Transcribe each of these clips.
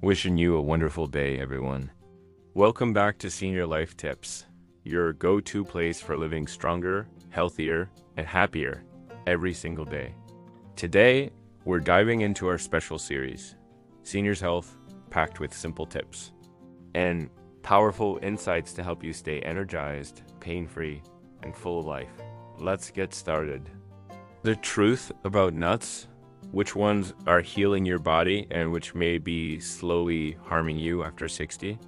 Wishing you a wonderful day, everyone. Welcome back to Senior Life Tips, your go-to place for living stronger, healthier, and happier every single day. Today, we're diving into our special series, Seniors Health, packed with simple tips and powerful insights to help you stay energized, pain-free, and full of life. Let's get started. The truth about nuts, which ones are healing your body and which may be slowly harming you after 60.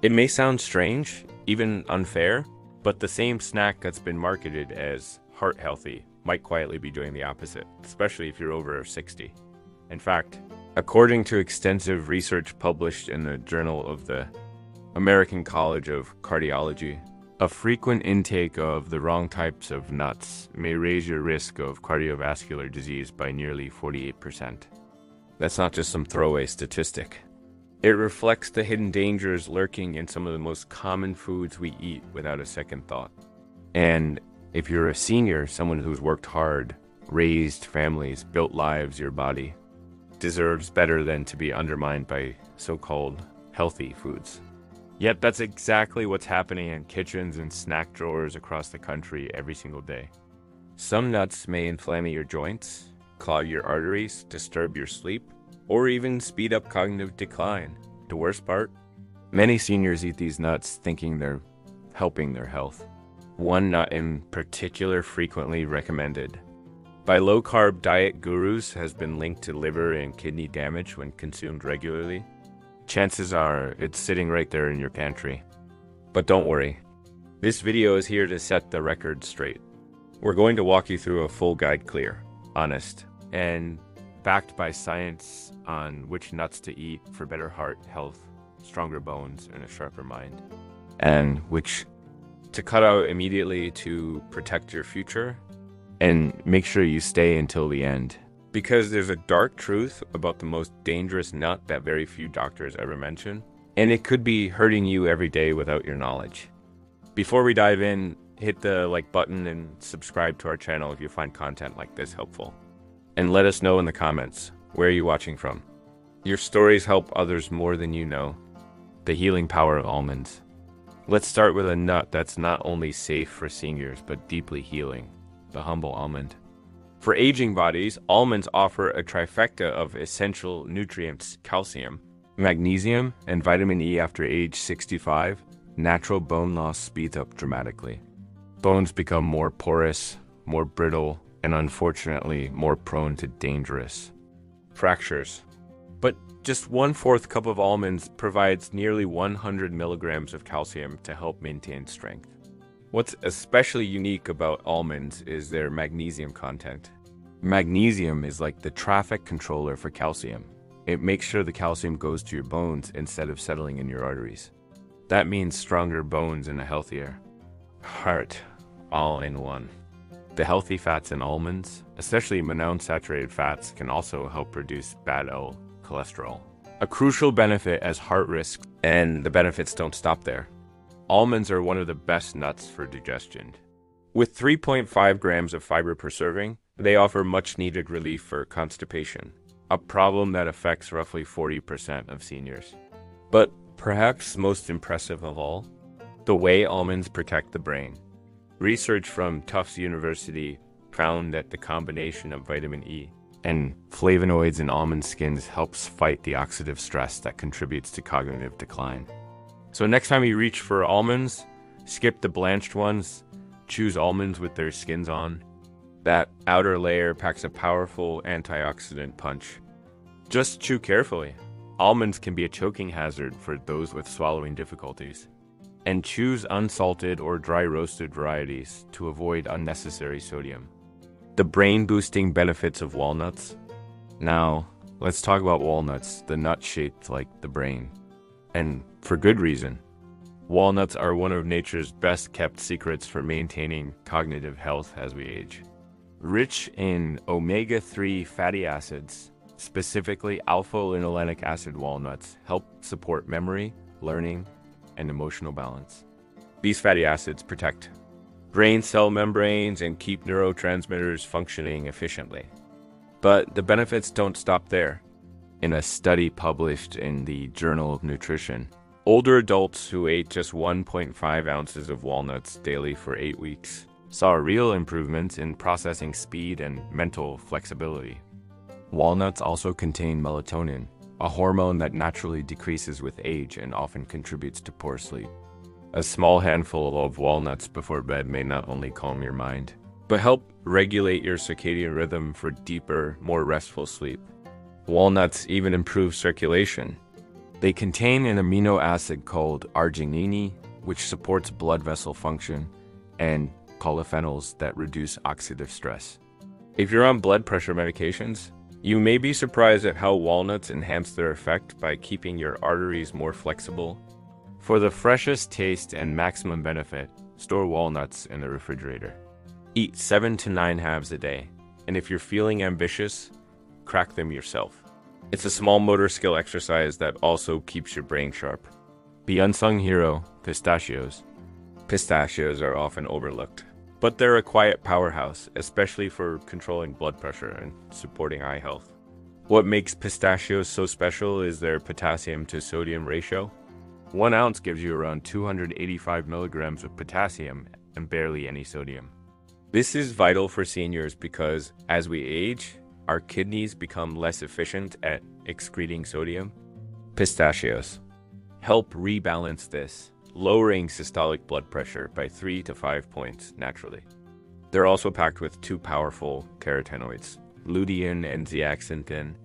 It may sound strange, even unfair, but the same snack that's been marketed as heart healthy might quietly be doing the opposite, especially if you're over 60. In fact, according to extensive research published in the Journal of the American College of Cardiology, a frequent intake of the wrong types of nuts may raise your risk of cardiovascular disease by nearly 48%. That's not just some throwaway statistic. It reflects the hidden dangers lurking in some of the most common foods we eat without a second thought. And if you're a senior, someone who's worked hard, raised families, built lives, your body deserves better than to be undermined by so-called healthy foods. Yet that's exactly what's happening in kitchens and snack drawers across the country every single day. Some nuts may inflame your joints, clog your arteries, disturb your sleep, or even speed up cognitive decline. The worst part? Many seniors eat these nuts thinking they're helping their health. One nut in particular frequently recommended by low-carb diet gurus has been linked to liver and kidney damage when consumed regularly. Chances are it's sitting right there in your pantry. But don't worry, this video is here to set the record straight. We're going to walk you through a full guide, clear, honest, and backed by science on which nuts to eat for better heart health, stronger bones, and a sharper mind, and which to cut out immediately to protect your future, and make sure you stay until the end. Because there's a dark truth about the most dangerous nut that very few doctors ever mention, and it could be hurting you every day without your knowledge. Before we dive in, hit the like button and subscribe to our channel if you find content like this helpful. And let us know in the comments, where are you watching from? Your stories help others more than you know. The healing power of almonds. Let's start with a nut that's not only safe for seniors, but deeply healing, the humble almond. For aging bodies, almonds offer a trifecta of essential nutrients: calcium, magnesium, and vitamin E. After age 65, natural bone loss speeds up dramatically. Bones become more porous, more brittle, and unfortunately more prone to dangerous fractures. But just 1/4 cup of almonds provides nearly 100 milligrams of calcium to help maintain strength. What's especially unique about almonds is their magnesium content. Magnesium is like the traffic controller for calcium. It makes sure the calcium goes to your bones instead of settling in your arteries. That means stronger bones and a healthier heart, all in one. The healthy fats in almonds, especially monounsaturated fats, can also help reduce bad cholesterol, a crucial benefit as heart risk, and the benefits don't stop there. Almonds are one of the best nuts for digestion. With 3.5 grams of fiber per serving, they offer much-needed relief for constipation, a problem that affects roughly 40% of seniors. But perhaps most impressive of all, the way almonds protect the brain. Research from Tufts University found that the combination of vitamin E and flavonoids in almond skins helps fight the oxidative stress that contributes to cognitive decline. So next time you reach for almonds, skip the blanched ones, choose almonds with their skins on. That outer layer packs a powerful antioxidant punch. Just chew carefully. Almonds can be a choking hazard for those with swallowing difficulties. And choose unsalted or dry roasted varieties to avoid unnecessary sodium. The brain-boosting benefits of walnuts. Now, let's talk about walnuts, the nut shaped like the brain. And for good reason. Walnuts are one of nature's best kept secrets for maintaining cognitive health as we age. Rich in omega-3 fatty acids, specifically alpha-linolenic acid, walnuts help support memory, learning, and emotional balance. These fatty acids protect brain cell membranes and keep neurotransmitters functioning efficiently. But the benefits don't stop there. In a study published in the Journal of Nutrition, older adults who ate just 1.5 ounces of walnuts daily for 8 weeks saw real improvements in processing speed and mental flexibility. Walnuts also contain melatonin, a hormone that naturally decreases with age and often contributes to poor sleep. A small handful of walnuts before bed may not only calm your mind, but help regulate your circadian rhythm for deeper, more restful sleep. Walnuts even improve circulation. They contain an amino acid called arginine, which supports blood vessel function, and polyphenols that reduce oxidative stress. If you're on blood pressure medications, you may be surprised at how walnuts enhance their effect by keeping your arteries more flexible. For the freshest taste and maximum benefit, store walnuts in the refrigerator. Eat 7 to 9 halves a day, and if you're feeling ambitious, crack them yourself. It's a small motor skill exercise that also keeps your brain sharp. The unsung hero, pistachios. Pistachios are often overlooked, but they're a quiet powerhouse, especially for controlling blood pressure and supporting eye health. What makes pistachios so special is their potassium to sodium ratio. 1 ounce gives you around 285 milligrams of potassium and barely any sodium. This is vital for seniors because as we age, our kidneys become less efficient at excreting sodium. Pistachios help rebalance this, lowering systolic blood pressure by 3 to 5 points naturally. They're also packed with 2 powerful carotenoids, lutein and zeaxanthin.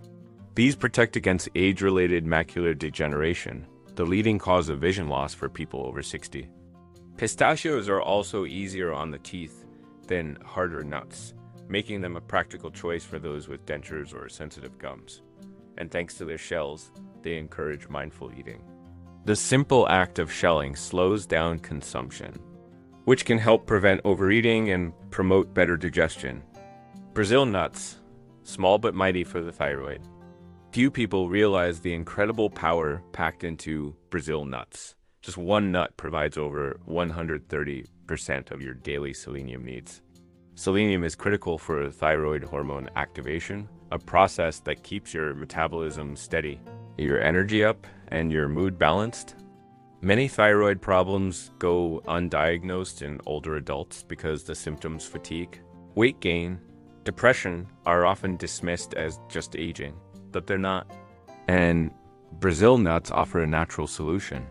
These protect against age-related macular degeneration, the leading cause of vision loss for people over 60. Pistachios are also easier on the teeth than harder nuts, making them a practical choice for those with dentures or sensitive gums. And thanks to their shells, they encourage mindful eating. The simple act of shelling slows down consumption, which can help prevent overeating and promote better digestion. Brazil nuts, small but mighty for the thyroid. Few people realize the incredible power packed into Brazil nuts. Just one nut provides over 130% of your daily selenium needs. Selenium is critical for thyroid hormone activation, a process that keeps your metabolism steady, your energy up, and your mood balanced. Many thyroid problems go undiagnosed in older adults because the symptoms fatigue. Weight gain, depression are often dismissed as just aging, but they're not. And Brazil nuts offer a natural solution.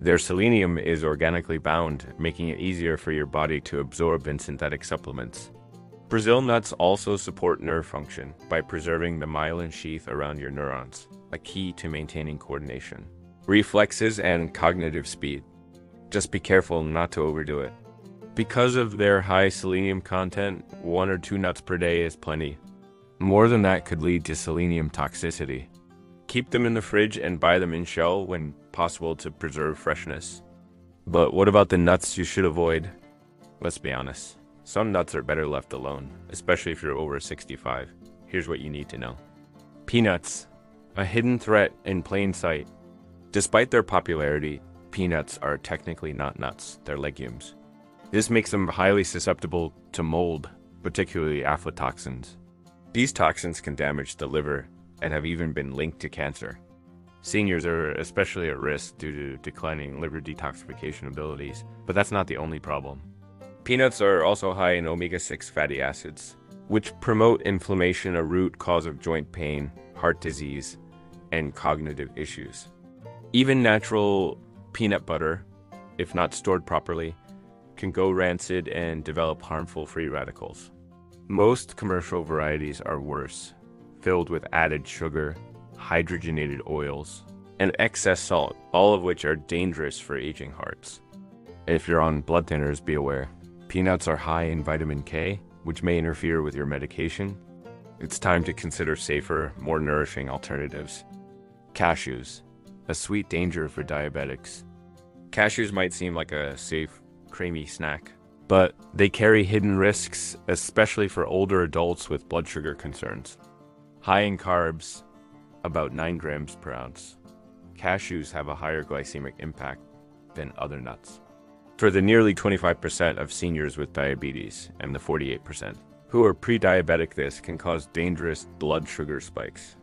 Their selenium is organically bound, making it easier for your body to absorb in synthetic supplements. Brazil nuts also support nerve function by preserving the myelin sheath around your neurons, a key to maintaining coordination, reflexes, and cognitive speed. Just be careful not to overdo it. Because of their high selenium content, 1 or 2 nuts per day is plenty. More than that could lead to selenium toxicity. Keep them in the fridge and buy them in shell when possible to preserve freshness. But what about the nuts you should avoid? Let's be honest. Some nuts are better left alone, especially if you're over 65. Here's what you need to know. Peanuts, a hidden threat in plain sight. Despite their popularity, peanuts are technically not nuts, they're legumes. This makes them highly susceptible to mold, particularly aflatoxins. These toxins can damage the liver and have even been linked to cancer. Seniors are especially at risk due to declining liver detoxification abilities, but that's not the only problem. Peanuts are also high in omega-6 fatty acids, which promote inflammation, a root cause of joint pain, heart disease, and cognitive issues. Even natural peanut butter, if not stored properly, can go rancid and develop harmful free radicals. Most commercial varieties are worse, filled with added sugar, hydrogenated oils, and excess salt, all of which are dangerous for aging hearts. If you're on blood thinners, be aware. Peanuts are high in vitamin K, which may interfere with your medication. It's time to consider safer, more nourishing alternatives. Cashews, a sweet danger for diabetics. Cashews might seem like a safe, creamy snack, but they carry hidden risks, especially for older adults with blood sugar concerns. High in carbs, about 9 grams per ounce. Cashews have a higher glycemic impact than other nuts. For the nearly 25% of seniors with diabetes and the 48% who are pre-diabetic, this can cause dangerous blood sugar spikes.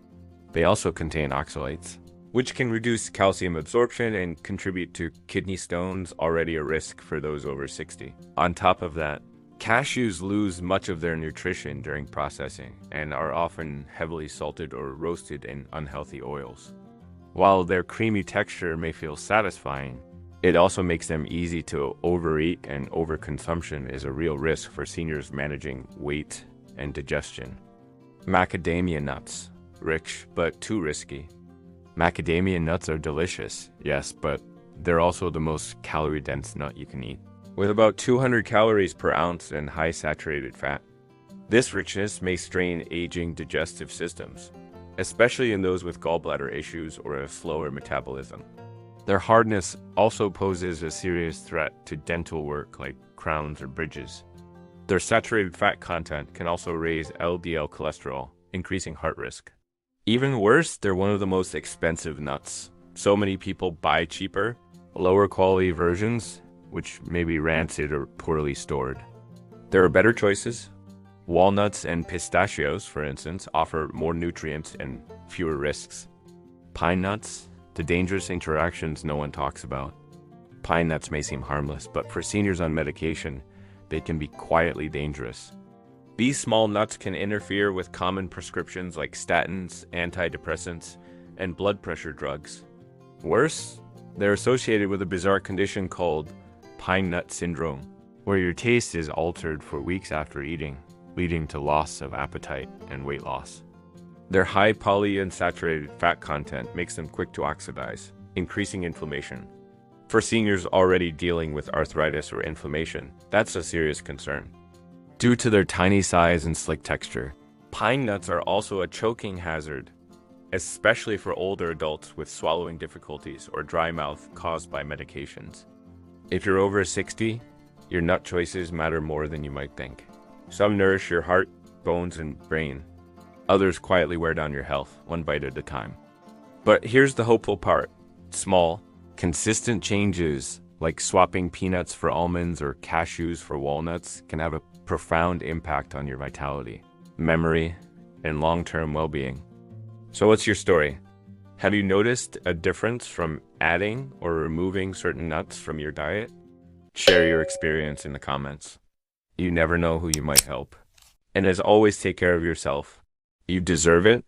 They also contain oxalates, which can reduce calcium absorption and contribute to kidney stones, already a risk for those over 60. On top of that, cashews lose much of their nutrition during processing and are often heavily salted or roasted in unhealthy oils. While their creamy texture may feel satisfying, it also makes them easy to overeat, and overconsumption is a real risk for seniors managing weight and digestion. Macadamia nuts, rich but too risky. Macadamia nuts are delicious, yes, but they're also the most calorie-dense nut you can eat, with about 200 calories per ounce and high saturated fat. This richness may strain aging digestive systems, especially in those with gallbladder issues or a slower metabolism. Their hardness also poses a serious threat to dental work like crowns or bridges. Their saturated fat content can also raise LDL cholesterol, increasing heart risk. Even worse, they're one of the most expensive nuts. So many people buy cheaper, lower quality versions, which may be rancid or poorly stored. There are better choices. Walnuts and pistachios, for instance, offer more nutrients and fewer risks. Pine nuts, the dangerous interactions no one talks about. Pine nuts may seem harmless, but for seniors on medication, they can be quietly dangerous. These small nuts can interfere with common prescriptions like statins, antidepressants, and blood pressure drugs. Worse, they're associated with a bizarre condition called pine nut syndrome, where your taste is altered for weeks after eating, leading to loss of appetite and weight loss. Their high polyunsaturated fat content makes them quick to oxidize, increasing inflammation. For seniors already dealing with arthritis or inflammation, that's a serious concern. Due to their tiny size and slick texture, pine nuts are also a choking hazard, especially for older adults with swallowing difficulties or dry mouth caused by medications. If you're over 60, your nut choices matter more than you might think. Some nourish your heart, bones, and brain. Others quietly wear down your health, one bite at a time. But here's the hopeful part. Small, consistent changes like swapping peanuts for almonds or cashews for walnuts can have a profound impact on your vitality, memory, and long-term well-being. So what's your story? Have you noticed a difference from adding or removing certain nuts from your diet? Share your experience in the comments. You never know who you might help. And as always, take care of yourself. You deserve it,